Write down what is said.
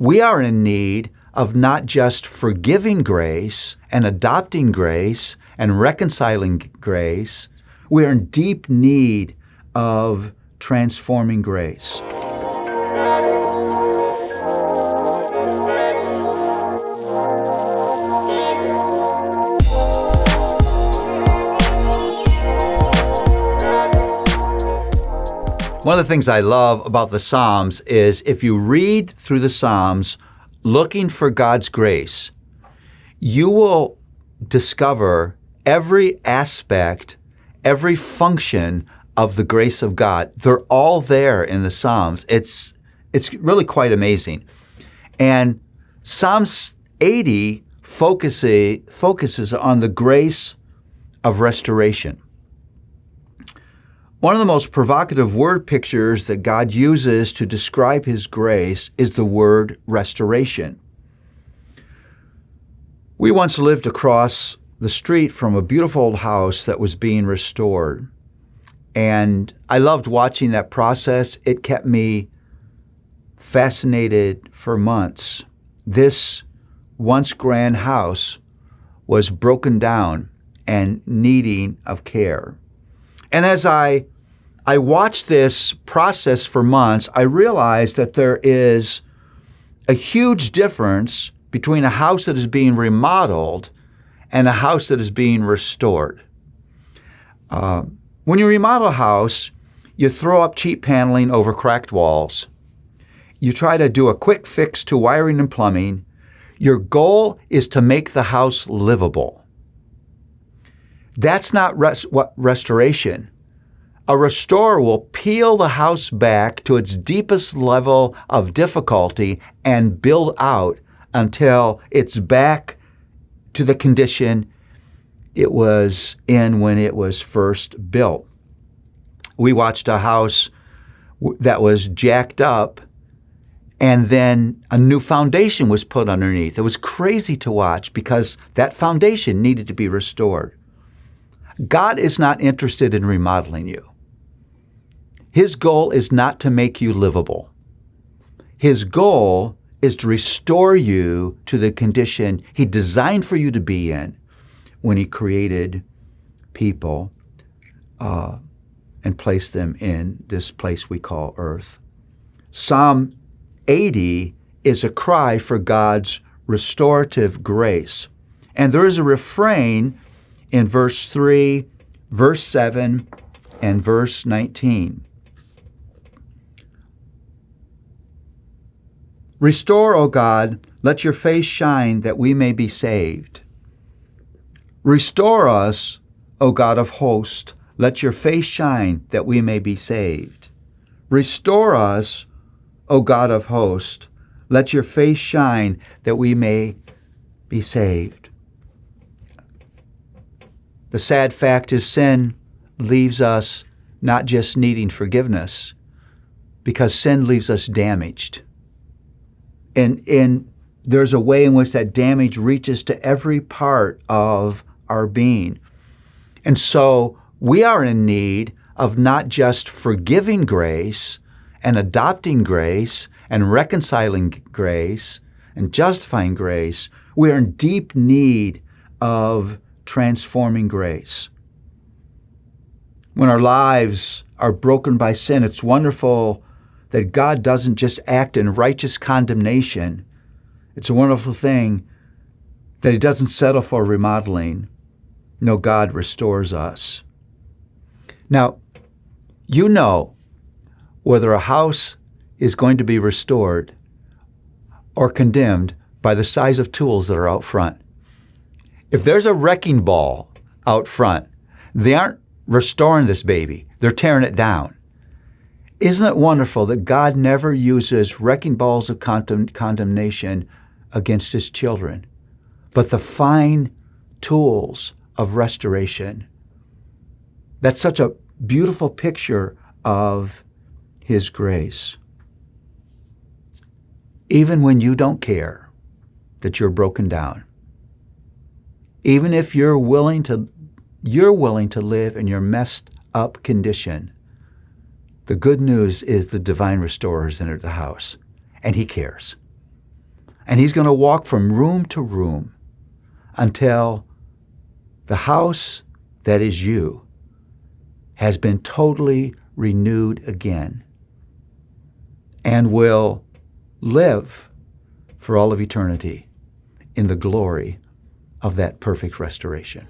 we are in need of not just forgiving grace and adopting grace and reconciling grace. We are in deep need of transforming grace. One of the things I love about the Psalms is if you read through the Psalms looking for God's grace, you will discover every aspect, every function of the grace of God. They're all there in the Psalms. It's really quite amazing. And Psalms 80 focuses on the grace of restoration. One of the most provocative word pictures that God uses to describe His grace is the word restoration. We once lived across the street from a beautiful old house that was being restored. And I loved watching that process. It kept me fascinated for months. This once grand house was broken down and needing of care. And as I watched this process for months, I realized that there is a huge difference between a house that is being remodeled and a house that is being restored. When you remodel a house, you throw up cheap paneling over cracked walls. You try to do a quick fix to wiring and plumbing. Your goal is to make the house livable. That's not restoration. A restorer will peel the house back to its deepest level of difficulty and build out until it's back to the condition it was in when it was first built. We watched a house that was jacked up and then a new foundation was put underneath. It was crazy to watch because that foundation needed to be restored. God is not interested in remodeling you. His goal is not to make you livable. His goal is to restore you to the condition He designed for you to be in when He created people and placed them in this place we call earth. Psalm 80 is a cry for God's restorative grace. And there is a refrain in verse 3, verse 7, and verse 19. Restore, O God, let your face shine that we may be saved. Restore us, O God of hosts, let your face shine that we may be saved. Restore us, O God of hosts, let your face shine that we may be saved. The sad fact is sin leaves us not just needing forgiveness, because sin leaves us damaged. And there's a way in which that damage reaches to every part of our being. And so we are in need of not just forgiving grace and adopting grace and reconciling grace and justifying grace. We are in deep need of transforming grace. When our lives are broken by sin, it's wonderful that God doesn't just act in righteous condemnation. It's a wonderful thing that He doesn't settle for remodeling. No, God restores us. Now, you know whether a house is going to be restored or condemned by the size of tools that are out front. If there's a wrecking ball out front, they aren't restoring this baby. They're tearing it down. Isn't it wonderful that God never uses wrecking balls of condemnation against His children, but the fine tools of restoration? That's such a beautiful picture of His grace. Even when you don't care that you're broken down, even if you're willing to live in your messed up condition, the good news is the divine restorer has entered the house, and He cares. And he's going to walk from room to room until the house that is you has been totally renewed again and will live for all of eternity in the glory of that perfect restoration.